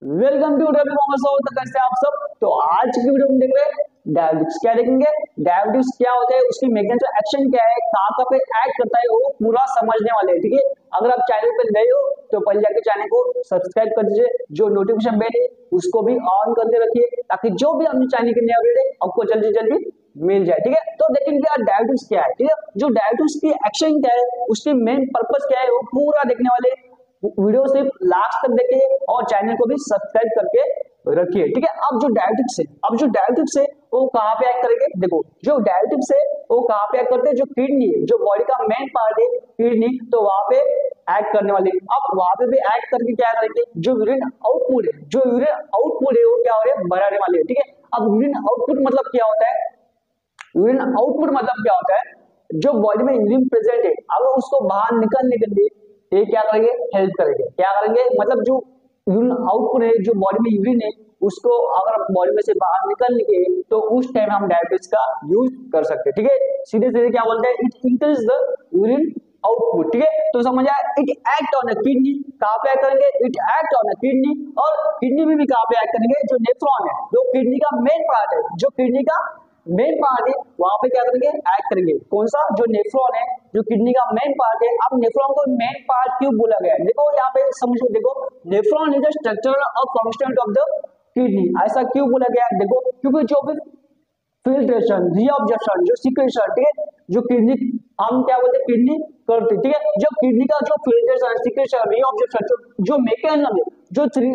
Welcome to तो कैसे आप सब। तो आज की वीडियो में देख रहे हैं डायबिटिक्स। क्या देखेंगे, डायबिटिक्स क्या होता है, उसकी मैकेनिज्म एक्शन क्या है, कहाँ पे एक्ट करता है, वो पूरा समझने वाले हैं। ठीक है, अगर आप चैनल पे नए हो तो पहले जाके चैनल को सब्सक्राइब कर दीजिए, जो नोटिफिकेशन बेल है उसको भी ऑन करके रखिए, ताकि जो भी अपने चैनल की नई अपडेट है आपको जल्दी जल्दी मिल जाए। ठीक है, तो देखेंगे यार डायबिटिक्स क्या है। ठीक है, जो डायबिटिक्स की एक्शन क्या है, उसकी मेन पर्पस क्या है, वो पूरा देखने वाले वीडियो सिर्फ लास्ट तक देखिए और चैनल को भी सब्सक्राइब करके रखिए। ठीक है, अब जो डायबिटिक्स है वो कहाँ पे एक्ट करेंगे। देखो, जो डायबिटिक्स है वो कहाँ पे एक्ट करते हैं, जो किडनी है, जो बॉडी का मेन पार्ट है किडनी, तो वहां पे एक्ट करने वाले। अब वहां पे भी एक्ट करके क्या करेंगे, जो यूरिन आउटपुट है, वो क्या हो रहे हैं, बढ़ाने वाले है। ठीक है, अब यूरिन आउटपुट मतलब क्या होता है, जो बॉडी में यूरिन प्रेजेंट है अगर उसको बाहर निकलने के लिए ये क्या करेंगे, हेल्प करेंगे। क्या करेंगे मतलब जो यूरिन आउटपुट है, जो बॉडी में यूरिन है, उसको अगर बॉडी में से बाहर निकलने के तो उस टाइम हम डायबिटिक्स का यूज कर सकते हैं। ठीक है, सीधे सीधे क्या बोलते हैं, it increase the urine output. ठीक है, तो समझ आया। It act on the kidney, कहाँ पे एक्ट करेंगे, it act on the kidney. और किडनी में भी कहाँ पे एक्ट करेंगे, जो नेफ्रॉन है, जो किडनी का मेन पार्ट है, वहां पे क्या करेंगे, एक्ट करेंगे। कौन सा, जो नेफ्रॉन है, जो किडनी का मेन पार्ट है। अब नेफ्रॉन को मेन पार्ट क्यों बोला गया है, देखो यहाँ पे समझो। देखो, नेफ्रॉन इज द स्ट्रक्चरल और फंक्शनल ऑफ द किडनी। ऐसा क्यों बोला गया है, देखो क्योंकि जो भी फिल्ट्रेशन, रीऑब्जर्प्शन, जो सीक्रेशन, ठीक है, जो किडनी, हम क्या बोलते हैं, किडनी करती। ठीक है, जो किडनी का जो फिल्ट्रेशन, सीक्रेशन, रीऑब्जर्प्शन, जो मैकेनिज्म है, जो थ्री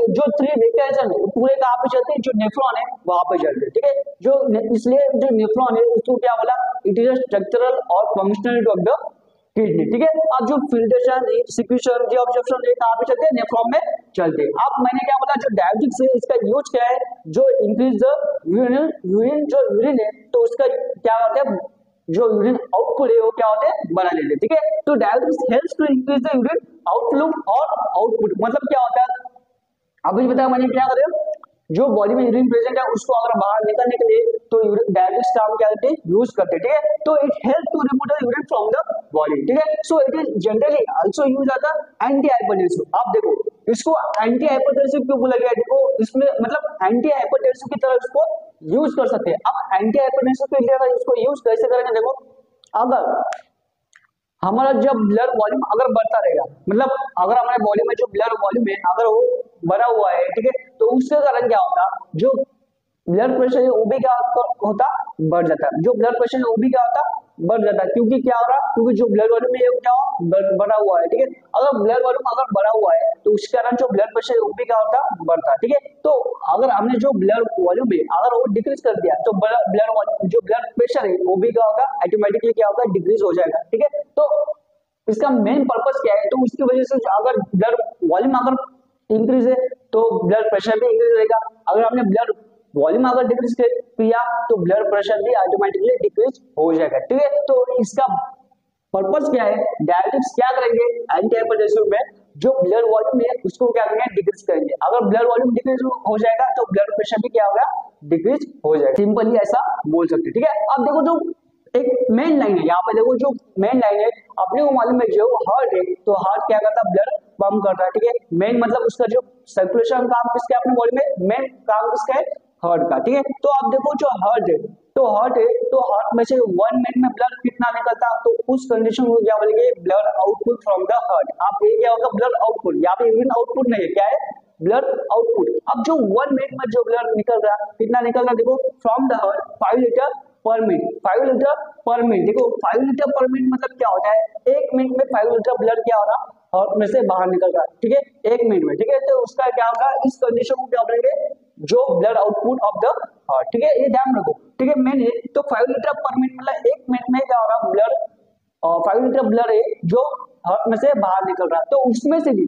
मैकेनिज्म है, पूरे कहाँ पे चलते हैं, जो नेफ्रॉन है वहां पे चलते हैं। ठीक है, इसलिए जो नेफ्रॉन है उसको क्या बोला, इट इज अ स्ट्रक्चरल और फंक्शनल ऑफ द किडनी। ठीक है, अब जो फिल्ट्रेशन, सिक्रेशन, रीऑब्जर्प्शन ये कहाँ पे चलते हैं, नेफ्रॉन में चलते हैं। अब मैंने क्या बोला, जो डायबिटिक्स है इसका यूज क्या है, जो इंक्रीज द यूरिन है, तो उसका क्या होता है, जो यूरिन आउटपुट है वो क्या होते हैं, बढ़ा लेते हैं। ठीक है, तो diabetics helps to increase the urine outlook और आउटपुट। मतलब क्या होता है, अभी बताया मैंने, क्या करें, जो बॉडी में यूरिन प्रेजेंट है उसको अगर बाहर निकालने के लिए तो डायबिटिक्स का हम क्या करते हैं, यूज करते हैं। ठीक है, तो it help to remove the urine from the body. ठीक है, so it is generally also use as anti hypertensive. आप देखो, इसको एंटी हाइपरटेंसिव क्यों बोला गया है, देखो इसमें मतलब एंटी हाइपरटेंसिव की तरह इसको यूज कर सकते हैं। अब एंटी हाइपरटेंसिव के लिए इसको यूज कैसे करेंगे, देखो अगर हमारा जब ब्लड वॉल्यूम अगर बढ़ता रहेगा, मतलब अगर हमारे बॉडी में जो ब्लड वॉल्यूम है अगर वो बढ़ा हुआ है, ठीक है, तो उसके कारण क्या होता, जो ब्लड प्रेशर है वो भी क्या होता, बढ़ जाता है। जो ब्लड प्रेशर है वो भी क्या होता, बढ़ जाता है। क्योंकि क्या हो रहा, क्योंकि जो ब्लड वॉल्यूम है वो क्या बढ़ा हुआ है। ठीक है, अगर ब्लड वॉल्यूम अगर बढ़ा हुआ है तो उसके कारण जो ब्लड प्रेशर है वो भी क्या होता, बढ़ता है। ठीक है, तो अगर हमने जो ब्लड वॉल्यूम है अगर वो डिक्रीज कर दिया तो जो ब्लड प्रेशर है वो भी क्या होगा, ऑटोमेटिकली क्या होगा, डिक्रीज हो जाएगा। ठीक है, तो इसका मेन पर्पस क्या है, तो उसकी वजह से अगर ब्लड वॉल्यूम अगर इंक्रीज है तो ब्लड प्रेशर भी इंक्रीज रहेगा। अगर हमने ब्लड वॉल्यूम अगर डिक्रीज किया तो ब्लड प्रेशर भी ऑटोमेटिकली डिक्रीज हो जाएगा। ठीक है, तो इसका पर्पस क्या है, डायबिटिक्स क्या करेंगे, एंटी हाइपरटेंसिव में जो ब्लड वॉल्यूम है उसको क्या करेंगे, डिक्रीज करेंगे। अगर ब्लड वॉल्यूम डिक्रीज हो जाएगा तो ब्लड प्रेशर भी क्या होगा, डिक्रीज हो जाएगा। सिंपली ऐसा बोल सकते हैं। ठीक है, अब देखो जो एक मेन लाइन है यहाँ पे, देखो जो मेन लाइन है अपने को मालूम है, जो हार्ट है तो हार्ट क्या करता है, ब्लड पंप करता है। ठीक है, मेन मतलब उसका जो सर्कुलेशन काम किसका, अपने बॉडी में मेन काम किसका है, हार्ट का। ठीक है, तो आप देखो जो हार्ट है तो हार्ट में से 1 मिनट में ब्लड कितना निकलता, तो उस कंडीशन को क्या बोलेंगे, blood output from the heart. आप ये क्या होगा, ब्लड आउटपुट, यहाँ पे यूरिन आउटपुट नहीं है, क्या है, ब्लड आउटपुट। अब जो 1 मिनट में जो ब्लड निकल रहा है, कितना निकल रहा है, देखो फ्रॉम द हार्ट 5 लीटर पर मिनट, 5 लीटर पर मिनट। देखो 5 लीटर पर मिनट मतलब क्या होता है, 1 मिनट में 5 लीटर ब्लड क्या हो रहा, हार्ट में से बाहर निकल रहा है। ठीक है, 1 मिनट में। ठीक है, तो उसका क्या होगा, इस कंडीशन को क्या बोलेंगे, जो blood output of the heart. ठीक है, ये ध्यान रखो। ठीक है, मैंने तो 5 लीटर पर मिनट मतलब 1 मिनट में क्या हो रहा, ब्लड 5 लीटर ब्लड है जो हार्ट में से बाहर निकल रहा है। तो उसमें से भी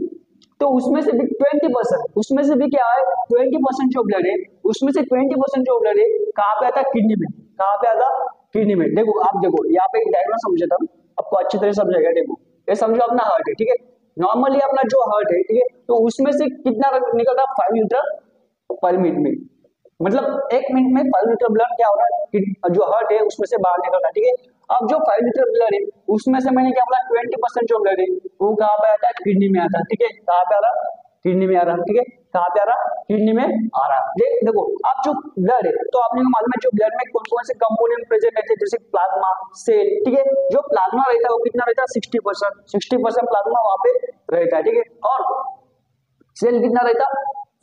20%, उसमें से भी क्या है, 20% जो ब्लड है, उसमें से 20% जो ब्लड है कहाँ पे आता है, किडनी में। कहाँ पे आता, किडनी में। देखो आप देखो यहाँ पे एक डायग्राम समझे था, आपको अच्छी तरह समझेगा। देखो ये समझो अपना हार्ट है, ठीक है, नॉर्मली अपना जो हार्ट है, ठीक है, तो उसमें से कितना निकल रहा, 5 लीटर पर मिनट में। मतलब 1 मिनट में 5 लीटर ब्लड क्या हो रहा है, जो हार्ट है उसमें से बाहर निकल रहा है। ठीक है, अब जो 5 लीटर ब्लड है उसमें से मैंने क्या बोला, 20% जो ब्लड है वो कहाँ पे आता है, किडनी में आता है। ठीक है, कहाँ पे आ रहा, किडनी में आ रहा है। ठीक है, कहाँ पे आ रहा है, किडनी में आ रहा है। देखो अब जो ब्लड है, तो आपने को मालूम है जो ब्लड में कौन कौन से कंपोनेंट प्रेजेंट रहते हैं, जैसे प्लाज्मा, सेल, ठीक है। जो प्लाज्मा रहता है वो कितना रहता है, 60% प्लाज्मा वहां पे रहता है, ठीक है। और सेल कितना रहता,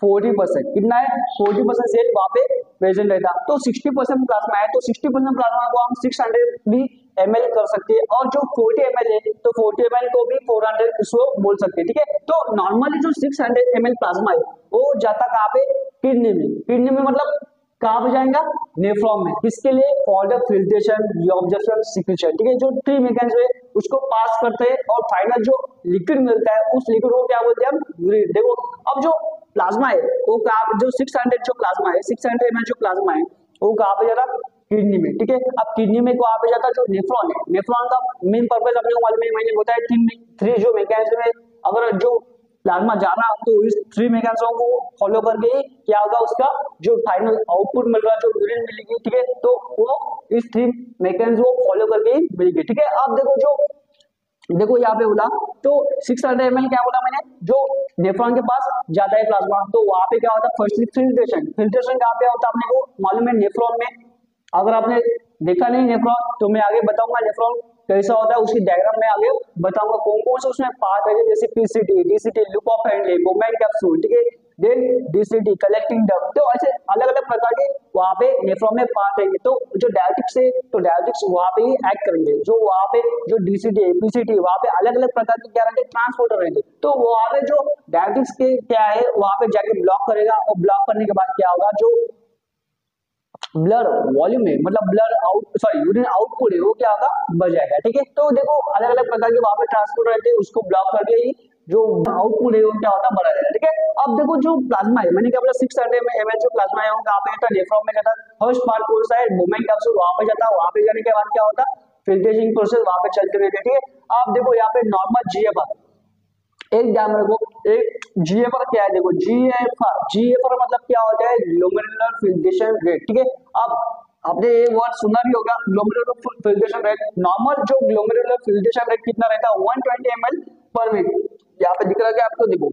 40%, कितना है, 40% सेल वहां पे प्रेजेंट रहता। तो 60% प्लाज्मा है, तो 60% प्लाज्मा को हम 600 भी ml कर सकते हैं, और जो 40 ml है तो 40 ml को भी 400 इसको बोल सकते हैं, ठीक है। तो नॉर्मली जो 600 ml प्लाज्मा है वो जाता कहाँ पे, किडनी में। किडनी में मतलब कहाँ पे जाएगा, नेफ्रॉन में। किसके लिए, फॉर द फिल्ट्रेशन, रिऑब्जर्प्शन, सिक्रीशन, ठीक है। जो 3 मैकेनिज्म है उसको पास करते हैं, और फाइनल जो लिक्विड मिलता है उस लिक्विड को क्या बोलते हैं हम, यूरिन। देखो अब जो प्लाज्मा है वो कहाँ, जो 600 जो प्लाज्मा है, 600 ml जो प्लाज्मा है वो कहाँ पे जाता, किडनी में, ठीक है। अब किडनी में कहाँ पे जाता, जो नेफ्रॉन है, नेफ्रॉन का मेन पर्पस अपने को मालूम है, मैंने बताया 3 जो मैकेनिज्म है। अगर जो प्लाज्मा जाना तो इस 3 मैकेनिज्म को फॉलो करके ही क्या होगा, उसका जो फाइनल आउटपुट मिल रहा है, जो यूरिन मिलेगी, ठीक है। तो वो इस 3 मैकेनिज्म को फॉलो करके ही मिलेगी, ठीक है। अब देखो यहाँ पे बोला तो 600 ml क्या बोला मैंने, जो नेफ्रॉन के पास जाता है प्लाज्मा, तो वहां पे क्या होता है, फर्स्टली फिल्ट्रेशन। फिल्ट्रेशन कहाँ पे होता है अपने को मालूम है, नेफ्रॉन में। अगर आपने देखा नहीं नेफ्रॉन तो मैं आगे बताऊंगा नेफ्रॉन कैसा होता है, उसकी डायग्राम में आगे बताऊंगा कौन कौन से उसमें पार्ट है, जैसे PCT, DCT, loop of Henle, moment capsule, ठीक है, देन डीसीटी, कलेक्टिंग डक्ट। तो ऐसे अलग अलग प्रकार के वहां पे नेफ्रॉन में पार्ट रहेंगे। तो जो डायलिटिक्स है तो डायलिटिक्स वहां पे ही एक्ट करेंगे, जो वहां पे जो डीसीटी, पीसीटी, वहां पे अलग अलग प्रकार के क्या रहेंगे, ट्रांसपोर्टर रहेंगे। तो वहां पे जो डायलिटिक्स के क्या है वहां पे जाके ब्लॉक करेगा, और ब्लॉक करने के बाद क्या होगा, जो ब्लड वॉल्यूम है, मतलब blood out, sorry urine output है, वो क्या होगा, बढ़ जाएगा, ठीक है। तो देखो अलग अलग प्रकार के वहां पे ट्रांसपोर्ट रहते हैं, उसको ब्लॉक करके ही जो आउटपुट है वो क्या होता है, बढ़ा जाएगा, ठीक है। अब देखो जो प्लाज्मा है, मैंने क्या बोला 600 ml जो प्लाज्मा है वो कहाँ पे जाता है, नेफ्रॉन में जाता है। फर्स्ट पार्ट कौन सा है, मोमेंट कैप्सूल, वहां पे जाता है। वहां पे जाने के बाद क्या होता है, फिल्ट्रेशन प्रोसेस वहां पे चलते रहते हैं, ठीक है। अब देखो यहाँ पे नॉर्मल जीएफआर, एक ध्यान रखो, एक जीएफआर क्या है, देखो जीएफआर मतलब क्या होता है, ग्लोमेरुलर फिल्ट्रेशन रेट, ठीक है। अब आपने ये वर्ड सुना भी होगा, ग्लोमेरुलर फिल्ट्रेशन रेट। नॉर्मल जो ग्लोमेरुलर फिल्ट्रेशन रेट कितना रहता है, 120 ml पर मिनट। यहाँ पे दिख रहा है आपको, देखो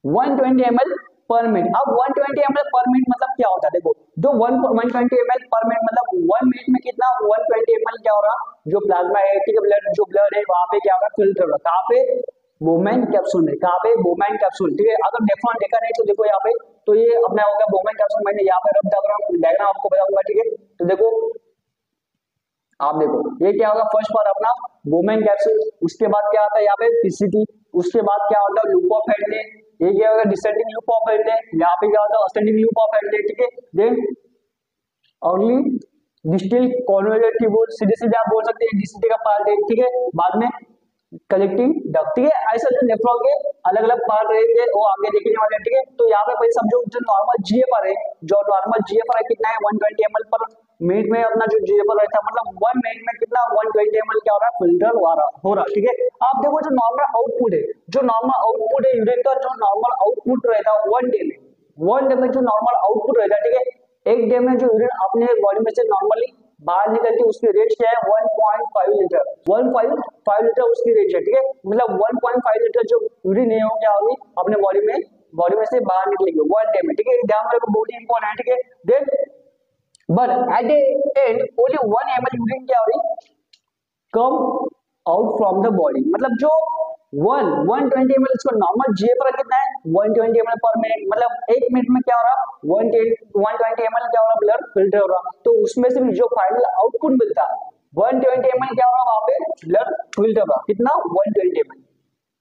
120 ml पर मिनट। अब 120 ml पर मिनट मतलब क्या होता है, देखो जो 120 ml पर मिनट मतलब 1 मिनट में कितना, 120 ml क्या हो रहा, जो प्लाज्मा है, ठीक है, ब्लड है वहां पे क्या होगा, फिल्टर होगा, कहाँ पे, बोमेन कैप्सूल में, कहाँ पे, बोमेन कैप्सूल, ठीक है। अगर नेफ्रॉन देखा नहीं तो देखो यहाँ पे, तो ये अपना होगा बोमेन कैप्सूल। मैंने यहाँ पे रफ डायग्राम आपको बताऊंगा, ठीक है। तो देखो आप देखो ये क्या होगा, फर्स्ट पार्ट अपना बोमेन कैप्सूल, उसके बाद क्या आता है यहाँ पे पीसीटी, उसके बाद क्या होता है लूप ऑफ हैंडले, ये क्या होगा डिसेंडिंग लूप ऑफ हैंडले, यहाँ पे क्या होता है असेंडिंग लूप ऑफ हैंडले, ठीक है। Then early distal conveyor tubule, सीधे सीधे आप बोल सकते हैं डीसीटी का पार्ट है, ठीक है। बाद में कलेक्टिंग डक्ट, ठीक है। ऐसा जो नेफ्रॉन के अलग अलग पार्ट रहेंगे वो आगे देखने वाले हैं, ठीक है। तो यहाँ पे पहले समझो जो नॉर्मल जीएफआर है, जो नॉर्मल जीएफआर है कितना है, 120 ml पर मिनट में अपना जो जीएफआर रहता है, मतलब 1 मिनट में कितना 120 ml क्या हो रहा है, फिल्टर हो रहा, ठीक है। आप देखो जो नॉर्मल आउटपुट है, जो नॉर्मल आउटपुट है यूरिन का, जो नॉर्मल आउटपुट रहता है 1 डे में जो नॉर्मल आउटपुट रहता है, ठीक है। एक डे में जो यूरिन अपने बॉडी में से नॉर्मली बाहर निकलती है उसकी रेट क्या है, 1.5 लीटर, 1.5 लीटर उसकी रेट है, ठीक है। मतलब 1.5 लीटर जो यूरिन है वो क्या होगी अपने बॉडी में से बाहर निकलेगी 1 डे में, ठीक है। ध्यान रखो बहुत ही इंपॉर्टेंट है, ठीक है। Then but at the end only 1 ml urine क्या हो रही, come out from the body, मतलब जो 120 ml इसका नॉर्मल जीएफआर कितना है, 120 ml पर मिनट, मतलब 1 मिनट में क्या हो रहा, 120 ml क्या हो रहा, ब्लड फिल्टर हो रहा। तो उसमें से भी जो फाइनल आउटपुट मिलता है 120 ml क्या हो रहा, वहां पे ब्लड फिल्टर हो रहा, कितना 120 ml,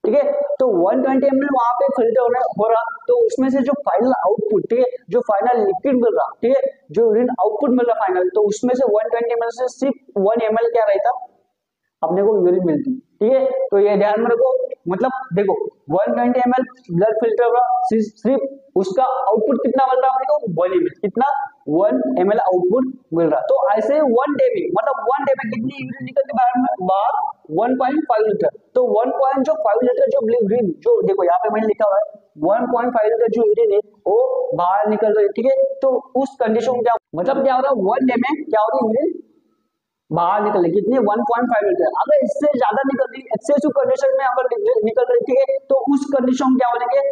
ठीक है। तो 120 ml वहां पे फिल्टर हो रहा, तो उसमें से जो फाइनल आउटपुट, ठीक है, जो फाइनल लिक्विड मिल रहा, ठीक है, जो यूरिन आउटपुट मिल रहा फाइनल, तो उसमें से 120 ml से सिर्फ 1 ml क्या रहता अपने को यूरिन मिलती, ठीक है। तो ये ध्यान में रखो, मतलब देखो 120 ml ब्लड फिल्टर हो रहा, सिर्फ उसका आउटपुट कितना मिल रहा अपने को, 1 ml, कितना 1 ml आउटपुट मिल रहा। तो ऐसे 1 डे में, मतलब 1 डे में कितनी यूरिन निकलती बाहर 1.5 लीटर। तो 1.5 लीटर जो यूरिन, जो देखो यहाँ पे मैंने लिखा हुआ है 1.5 लीटर जो यूरिन है वो बाहर निकल रही है, ठीक है। तो उस कंडीशन में क्या मतलब क्या हो रहा है, 1 डे में क्या हो रही है यूरिन बाहर निकल रही कितनी 1.5 लीटर। अगर इससे ज्यादा निकल रही एक्सेसिव कंडीशन में अगर निकल रही ठीक है तो उस कंडीशन को क्या बोलेंगे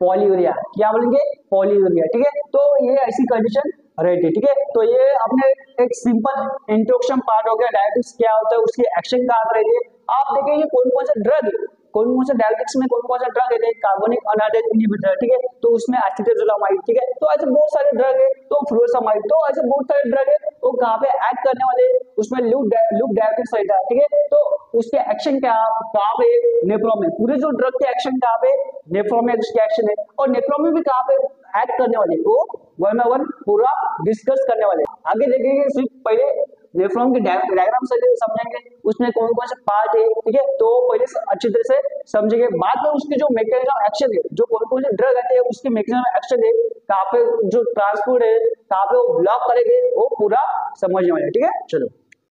पॉलीयूरिया। क्या बोलेंगे पॉलीयूरिया। ठीक है तो ये ऐसी कंडीशन रहती है। ठीक है तो ये अपने एक सिंपल इंट्रोडक्शन पार्ट हो गया। डायबिटिक्स क्या होता है उसकी एक्शन कहाँ पर रहती है। आप देखेंगे कौन कौन से ड्रग कौन कौन से डायबिटिक्स में कौन कौन सा ड्रग है कार्बोनिक अनहाइड्रेट इनहिबिटर। ठीक है तो उसमें एसिटाजोलामाइड। ठीक है तो ऐसे बहुत सारे ड्रग है तो फ्लोरामाइड तो ऐसे बहुत सारे ड्रग है वो कहाँ पे एक्ट करने वाले उसमें लूप डायबिटिक्स रहता है। ठीक है तो उसके एक्शन कहाँ पे नेफ्रॉन में पूरे जो ड्रग के एक्शन कहाँ पे नेफ्रॉन में उसके एक्शन है और नेफ्रॉन में भी कहाँ पे एक्ट करने वाले वो वन बाय वन पूरा डिस्कस करने वाले। आगे देखेंगे सिर्फ पहले नेफ्रॉन के डायग्राम से समझेंगे उसमें कौन कौन से पार्ट है। ठीक है तो पहले अच्छी तरह से समझेंगे बाद में उसके जो मैकेनिज्म एक्शन है जो कौन कौन से ड्रग आते हैं उसके मैकेनिज्म एक्शन है कहाँ पे जो ट्रांसपोर्ट है कहाँ पे वो ब्लॉक करेंगे वो पूरा समझने वाले। ठीक है चलो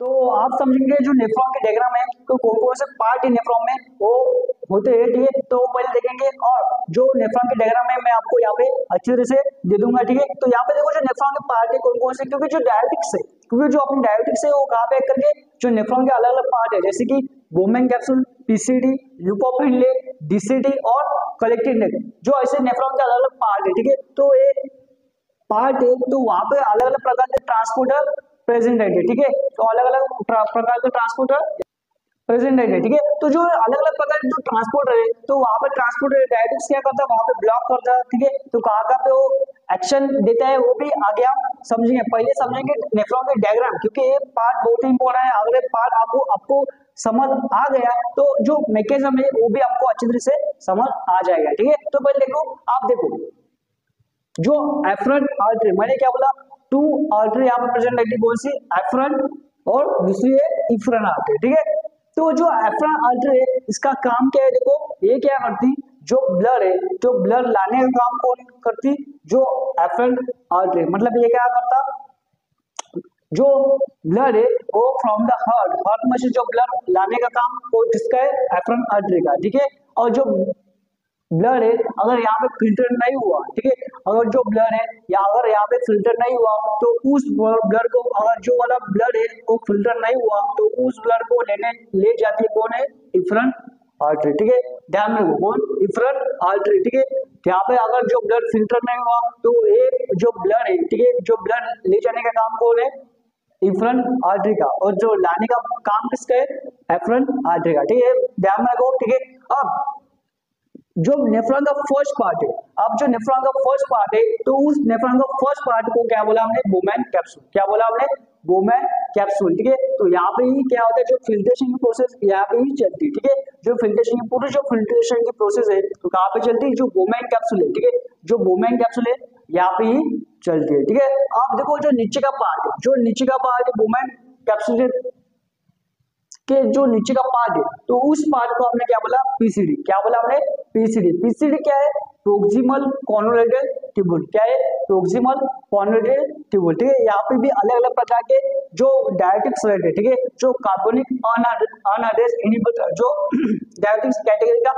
तो आप समझेंगे जो नेफ्रॉन के डायग्राम है तो कौन कौन से पार्ट है नेफ्रॉन में वो होते हैं। ठीक है तो पहले देखेंगे और जो नेफ्रॉन के डायग्राम है मैं आपको यहाँ पे अच्छी तरह से दे दूंगा। ठीक है तो यहाँ पे देखो जो नेफ्रॉन के पार्ट है कौन कौन से क्योंकि जो डायबिटिक्स है क्योंकि जो अपनी डायबिटिक्स है वो कहाँ पे करके जो नेफ्रॉन के अलग अलग पार्ट है जैसे कि Bowman capsule PCD loop of Henle डीसीडी और कलेक्टिव नेक जो ऐसे नेफ्रॉन के अलग अलग पार्ट है। ठीक है तो ये पार्ट है तो वहां पे अलग अलग प्रकार के ट्रांसपोर्टर प्रेजेंट रहते हैं। ठीक है तो अलग अलग प्रकार के ट्रांसपोर्टर प्रेजेंट रहते हैं। ठीक है तो जो अलग अलग प्रकार के जो ट्रांसपोर्टर है तो वहां पे ट्रांसपोर्टर डायबिटिक्स क्या करता है वहां पे ब्लॉक करता है। ठीक है तो कहाँ पे वो एक्शन देता है वो भी आगे हम समझेंगे। पहले समझेंगे नेफ्रॉन के डायग्राम क्योंकि ये पार्ट बहुत ही इंपॉर्टेंट है। अगर पार्ट आपको समझ आ गया तो जो मैकेनिज्म है वो भी आपको अच्छी तरह से समझ आ जाएगा। ठीक है तो पहले देखो आप देखो जो एफरंट आर्टरी मैंने क्या बोला टू आर्टरी यहाँ पे प्रेजेंट रहती है कौन सी एफरंट और दूसरी है इफरन आर्टरी। ठीक है तो जो एफरन आर्टरी है इसका काम क्या है देखो ये क्या करती जो ब्लड है जो ब्लड लाने का काम कौन करती जो एफरन आर्टरी मतलब ये क्या करता जो ब्लड है वो फ्रॉम द हार्ट में से जो ब्लड लाने का काम वो किसका है एफरन आर्टरी का। ठीक है और जो ब्लड है अगर यहाँ पे फिल्टर नहीं हुआ ठीक है अगर जो ब्लड है या अगर यहाँ पे फिल्टर नहीं हुआ तो उस ब्लड को अगर जो वाला ब्लड है वो फिल्टर नहीं हुआ तो उस ब्लड को ले जाती है कौन है इफरन आर्टरी। ठीक है ध्यान में कौन इफरन आर्टरी। ठीक है यहाँ पे अगर जो ब्लड फिल्टर नहीं हुआ तो ये जो ब्लड है ठीक है जो ब्लड ले जाने का काम कौन है इफरन आर्टरी का और जो लाने का काम किसका है एफरन आर्टरी का। ठीक है ध्यान में रखो। ठीक है अब जो नेफ्रॉन का फर्स्ट पार्ट है अब जो नेफ्रॉन का फर्स्ट पार्ट है तो उस नेफ्रॉन का फर्स्ट पार्ट को क्या बोला हमने बोमेन कैप्सूल। क्या बोला हमने बोमेन कैप्सूल। ठीक है तो यहाँ पे ही क्या होता है जो फिल्ट्रेशन की प्रोसेस यहाँ पे ही चलती है। ठीक है जो फिल्ट्रेशन की पूरी जो फिल्ट्रेशन की प्रोसेस है तो कहाँ पे चलती है जो बोमेन कैप्सूल है। ठीक है जो बोमेन कैप्सूल है यहाँ पे ही चलती है। ठीक है आप देखो जो नीचे का पार्ट है जो नीचे का पार्ट है बोमेन कैप्सूल के जो नीचे का पार्ट है तो उस पार्ट को हमने क्या बोला पीसीडी। क्या बोला हमने पीसीडी। पीसीडी क्या है प्रोक्सिमल कॉन्वोल्यूटेड ट्यूबुल। क्या है प्रोक्सिमल कॉन्वोल्यूटेड ट्यूबुल। ठीक है यहाँ पे भी अलग अलग प्रकार के जो डायबिटिक्स रहते हैं। ठीक है जो कार्बोनिक अनहाइड्रेट इनहिबिटर जो डायबिटिक्स कैटेगरी का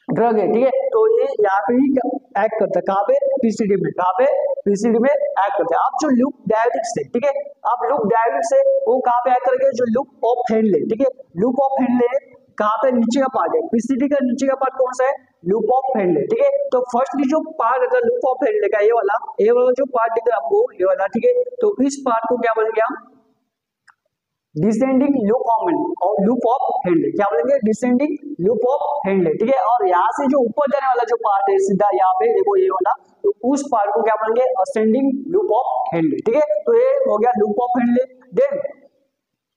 ड्रग है। ठीक है तो ये यहाँ पे ही एक्ट करता है कहाँ पे पीसीडी में कहाँ पे पीसीडी में एक्ट करता है। आप जो लूप डायबिटिक्स है ठीक है आप लूप डायबिटिक्स है वो कहाँ पे एक्ट करेंगे जो लूप ऑफ हेनले। ठीक है लूप ऑफ हेनले कहाँ पे नीचे का पार्ट है पीसीडी का नीचे का पार्ट कौन सा है लूप ऑफ हेनले। ठीक है तो फर्स्ट जो पार्ट है लूप ऑफ हेनले का ये वाला जो पार्ट दिख रहा है आपको ये वाला। ठीक है तो इस पार्ट को क्या बोलेंगे हम डिसेंडिंग लूप ऑफ हेनले। क्या बोलेंगे डिसेंडिंग लूप ऑफ हेनले। ठीक है और यहाँ से जो ऊपर जाने वाला जो पार्ट है सीधा यहाँ पे देखो ये वाला तो उस पार्ट को क्या बोलेंगे असेंडिंग लूप ऑफ हेनले। ठीक है तो ये हो गया लूप ऑफ हेनले। देन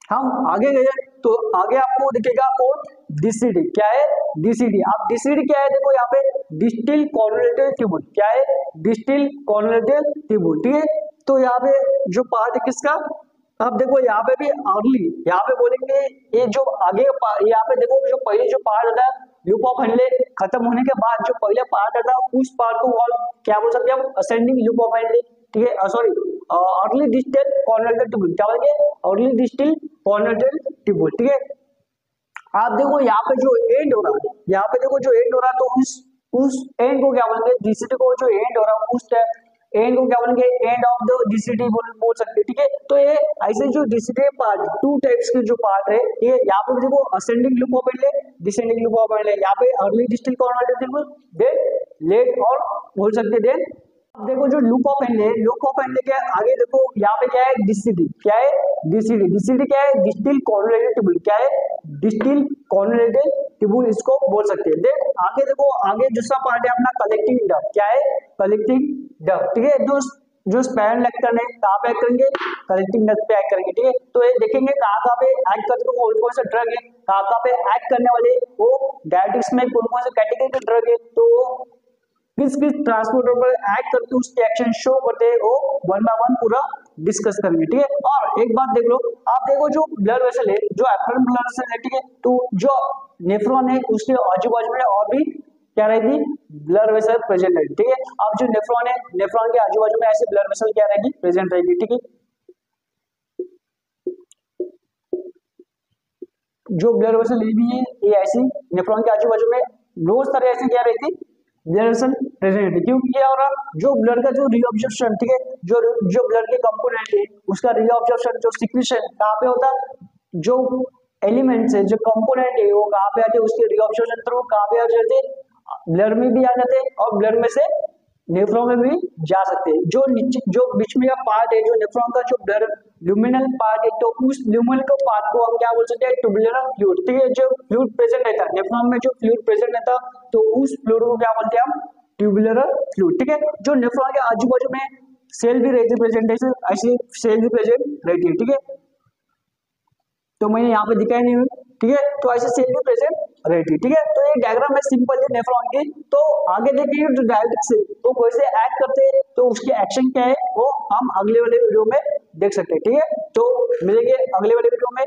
हम आगे गए तो आगे आपको दिखेगा कौन डीसीडी। क्या है डीसीडी। आप डीसीडी क्या है देखो यहाँ पे डिस्टिल कॉन्वोल्यूटेड ट्यूबुल। क्या है डिस्टिल कॉन्वोल्यूटेड ट्यूबुल। ठीक है तो यहाँ पे जो पार्ट है किसका अब देखो यहाँ पे भी अर्ली यहाँ पे बोलेंगे ये जो आगे यहाँ पे देखो जो पहले जो पार्ट होता है लूप ऑफ हेनले खत्म होने के बाद जो पहले पार्ट आता है उस पार्ट को क्या बोल सकते हैं हम असेंडिंग लूप ऑफ हेनले। ठीक है sorry early distal convoluted tubule. क्या बोलेंगे अर्ली डिस्टल कॉन्वोल्यूटेड ट्यूबुल। ठीक है आप देखो यहाँ पे जो एंड हो रहा है यहाँ पे देखो जो एंड हो रहा है तो उस एंड को क्या बोलेंगे डीसीडी को जो एंड हो रहा है उस एंड को क्या बोलेंगे, एंड ऑफ द जीसीडी बोल सकते हैं, ठीक है। तो ये ऐसे जो जीसीडी पार्ट, टू टाइप्स के जो पार्ट है, ये यहाँ पे देखो ascending loop of and descending loop of and, यहाँ पे अर्ली डिस्टिल कॉन्वर्टर देन लेट और बोल सकते देन। अब देखो जो लूप ऑफ एंड है, लूप ऑफ एंड के आगे देखो यहाँ पे क्या है, डीसीडी, क्या है डीसीडी, डीसीडी क्या है, डिस्टिल कॉन्वोल्यूटेड ट्यूबुल, क्या है डिस्टिल कॉन्वोल्यूटेड ट्यूबुल इसको बोल सकते हैं। देन आगे देखो, आगे दूसरा पार्ट है अपना कलेक्टिंग डक्ट, क्या है कलेक्टिंग डक्ट, ठीक है। जो स्पैन लेक्टर्न है कहाँ पे एक्ट करेंगे, कलेक्टिंग डक्ट पे एक्ट करेंगे, ठीक है। तो ये देखेंगे कहाँ पे एक्ट करते हैं, कौन कौन सा ड्रग है, कहाँ पे एक्ट करने वाले वो डायरेटिक्स में कौन कौन से कैटेगरी के ड्रग है, तो किस ट्रांसपोर्टर पर एक्ट करके उसके एक्शन शो करते हैं, वो वन बाय वन पूरा डिस्कस करेंगे, ठीक है। और एक बात देख लो, आप देखो जो ब्लड वेसल है, जो एफरेंट ब्लड वेसल है, ठीक है, तो जो नेफ्रॉन है उसके आजू बाजू में और भी क्या रहेगी, ब्लड वेसल प्रेजेंट रहेगी, ठीक है। अब जो नेफ्रॉन है, नेफ्रॉन के आजू बाजू में ऐसे ब्लड वेसल क्या रहेगी, प्रेजेंट रहेगी, ठीक है। जो ब्लड वेसल भी है, ये ऐसी नेफ्रॉन के आजू बाजू में रोज तरह ऐसे क्या रहती, ब्लड वेसल प्रेजेंट है। क्योंकि क्या हो रहा, जो ब्लड का जो रीअब्जॉर्प्शन, ठीक है, जो ब्लड के कंपोनेंट है उसका रीअब्जॉर्प्शन, जो सिक्रीशन कहाँ पे होता है, जो एलिमेंट्स है, जो कंपोनेंट है वो कहाँ पे आते हैं, उसके रीअब्जॉर्प्शन थ्रू कहाँ पे आ जाते, ब्लड में भी आ जाते हैं और ब्लड में से नेफ्रॉन में भी जा सकते हैं। जो बीच में का पार्ट है, जो नेफ्रॉन का जो ब्लड ल्यूमिनल पार्ट है, तो उस ल्यूमिनल को पार्ट को हम क्या बोल सकते हैं, ट्यूबुलर फ्लूइड, ठीक है। जो फ्लूइड प्रेजेंट रहता है नेफ्रॉन में, जो फ्लूइड प्रेजेंट रहता है, तो उस फ्लूइड को क्या बोलते हैं हम, ट्यूबुलर फ्लूइड, ठीक है। जो नेफ्रॉन के आजू बाजू में सेल भी रहती है प्रेजेंट, ऐसी सेल भी प्रेजेंट रहती है, ठीक है। तो मैंने यहाँ पे दिखाई नहीं हुई, ठीक है, तो ऐसे सेल भी प्रेजेंट रहती है, ठीक है। तो ये डायग्राम है सिंपल है नेफ्रॉन की। तो आगे देखिए जो डायरेक्टिक्स है वो कैसे एक्ट करते हैं, तो उसके एक्शन क्या है वो हम अगले वाले वीडियो में देख सकते हैं, ठीक है। तो मिलेंगे अगले वाले वीडियो में,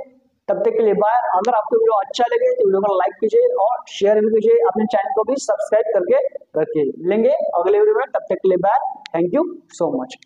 तब तक के लिए बाय। अगर आपको वीडियो अच्छा लगे तो वीडियो को लाइक कीजिए और शेयर भी कीजिए, अपने चैनल को भी सब्सक्राइब करके रखिए। मिलेंगे अगले वीडियो में, तब तक के लिए bye, thank you so much.